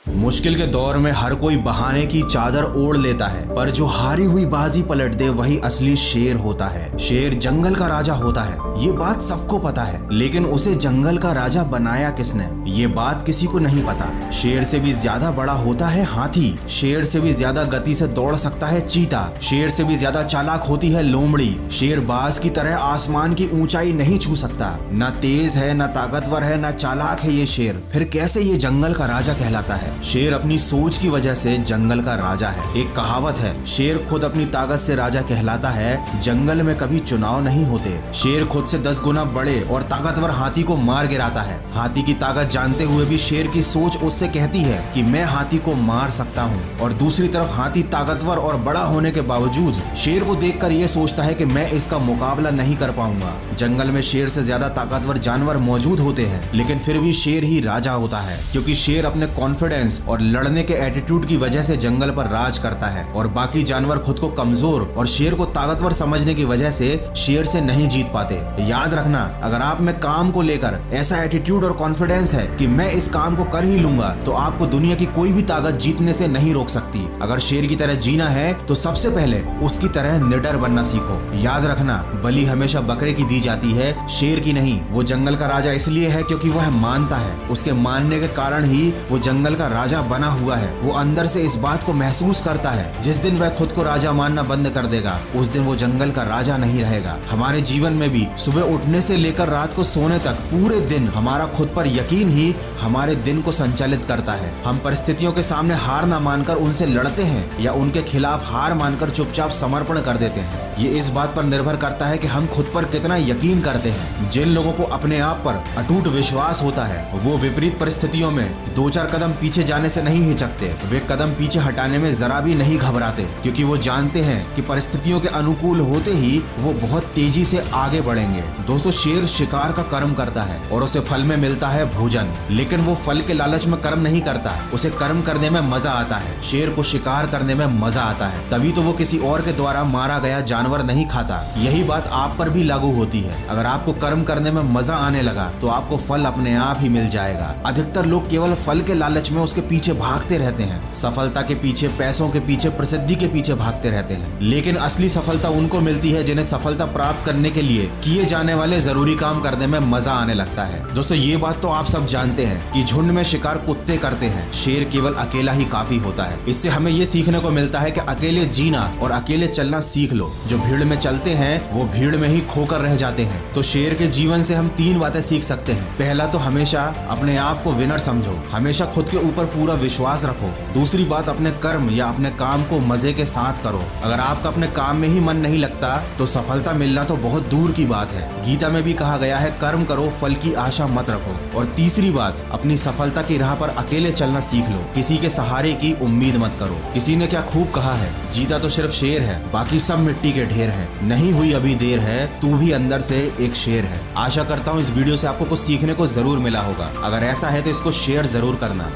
मुश्किल के दौर में हर कोई बहाने की चादर ओढ़ लेता है, पर जो हारी हुई बाजी पलट दे वही असली शेर होता है। शेर जंगल का राजा होता है, ये बात सबको पता है, लेकिन उसे जंगल का राजा बनाया किसने, ये बात किसी को नहीं पता। शेर से भी ज्यादा बड़ा होता है हाथी, शेर से भी ज्यादा गति से दौड़ सकता है चीता, शेर से भी ज्यादा चालाक होती है लोमड़ी। शेर बाज की तरह आसमान की ऊंचाई नहीं छू सकता, न तेज है, न ताकतवर है, न चालाक है ये शेर, फिर कैसे ये जंगल का राजा कहलाता है। शेर अपनी सोच की वजह से जंगल का राजा है। एक कहावत है, शेर खुद अपनी ताकत से राजा कहलाता है, जंगल में कभी चुनाव नहीं होते। शेर खुद से 10 गुना बड़े और ताकतवर हाथी को मार गिराता है। हाथी की ताकत जानते हुए भी शेर की सोच उससे कहती है कि मैं हाथी को मार सकता हूँ, और दूसरी तरफ हाथी ताकतवर और बड़ा होने के बावजूद शेर को देखकर ये सोचता है कि मैं इसका मुकाबला नहीं कर पाऊंगा। जंगल में शेर से ज्यादा ताकतवर जानवर मौजूद होते हैं, लेकिन फिर भी शेर ही राजा होता है, क्योंकि शेर अपने कॉन्फिडेंस और लड़ने के एटीट्यूड की वजह से जंगल पर राज करता है, और बाकी जानवर खुद को कमजोर और शेर को ताकतवर समझने की वजह से शेर से नहीं जीत पाते। याद रखना, अगर आप में काम को लेकर ऐसा एटीट्यूड और कॉन्फिडेंस है कि मैं इस काम को कर ही लूंगा, तो आपको दुनिया की कोई भी ताकत जीतने से नहीं रोक सकती। अगर शेर की तरह जीना है तो सबसे पहले उसकी तरह निडर बनना सीखो। याद रखना, बलि हमेशा बकरे की दी जाती है, शेर की नहीं। वो जंगल का राजा इसलिए है क्योंकि वह मानता है, उसके मानने के कारण ही वो जंगल का राजा बना हुआ है। वो अंदर से इस बात को महसूस करता है, जिस दिन वह खुद को राजा मानना बंद कर देगा, उस दिन वो जंगल का राजा नहीं रहेगा। हमारे जीवन में भी सुबह उठने से लेकर रात को सोने तक पूरे दिन हमारा खुद पर यकीन ही हमारे दिन को संचालित करता है। हम परिस्थितियों के सामने हार ना मानकर उनसे लड़ते हैं, या उनके खिलाफ हार मानकर चुपचाप समर्पण कर देते हैं। ये इस बात पर निर्भर करता है कि हम खुद पर कितना यकीन करते हैं। जिन लोगों को अपने आप पर अटूट विश्वास होता है, वो विपरीत परिस्थितियों में 2-4 कदम पीछे जाने से नहीं हिचकते, वे कदम पीछे हटाने में जरा भी नहीं घबराते, क्योंकि वो जानते हैं कि परिस्थितियों के अनुकूल होते ही वो बहुत तेजी से आगे बढ़ेंगे। दोस्तों, शेर शिकार का कर्म करता है और उसे फल में मिलता है भोजन, लेकिन वो फल के लालच में कर्म नहीं करता, उसे कर्म करने में मजा आता है। शेर को शिकार करने में मजा आता है, तभी तो वो किसी और के द्वारा मारा गया जानवर नहीं खाता। यही बात आप पर भी लागू होती है। अगर आपको कर्म करने में मजा आने लगा तो आपको फल अपने आप ही मिल जाएगा। अधिकतर लोग केवल फल के लालच में उसके पीछे भागते रहते हैं, सफलता के पीछे, पैसों के पीछे, प्रसिद्धि के पीछे भागते रहते हैं, लेकिन असली सफलता उनको मिलती है जिन्हें सफलता प्राप्त करने के लिए किए जाने वाले जरूरी काम करने में मजा आने लगता है। दोस्तों, ये बात तो आप सब जानते हैं कि झुंड में शिकार कुत्ते करते हैं, शेर केवल अकेला ही काफी होता है। इससे हमें ये सीखने को मिलता है कि अकेले जीना और अकेले चलना सीख लो। जो भीड़ में चलते हैं वो भीड़ में ही खोकर रह जाते हैं। तो शेर के जीवन से हम 3 बातें सीख सकते हैं। पहला तो हमेशा अपने आप को विनर समझो, हमेशा खुद के ऊपर पूरा विश्वास रखो। दूसरी बात, अपने कर्म या अपने काम को मजे के साथ करो। अगर आपका अपने काम में ही मन नहीं लगता तो सफलता मिलना तो बहुत दूर की बात है। गीता में भी कहा गया है, कर्म करो, फल की आशा मत रखो। और तीसरी बात, अपनी सफलता की राह पर अकेले चलना सीख लो, किसी के सहारे की उम्मीद मत करो। किसी ने क्या खूब कहा है, जीता तो सिर्फ शेर है, बाकी सब मिट्टी के ढेर है। नहीं हुई अभी देर है, तू भी अंदर से एक शेर है। आशा करता हूँ इस वीडियो से आपको कुछ सीखने को जरूर मिला होगा। अगर ऐसा है तो इसको शेयर जरूर करना।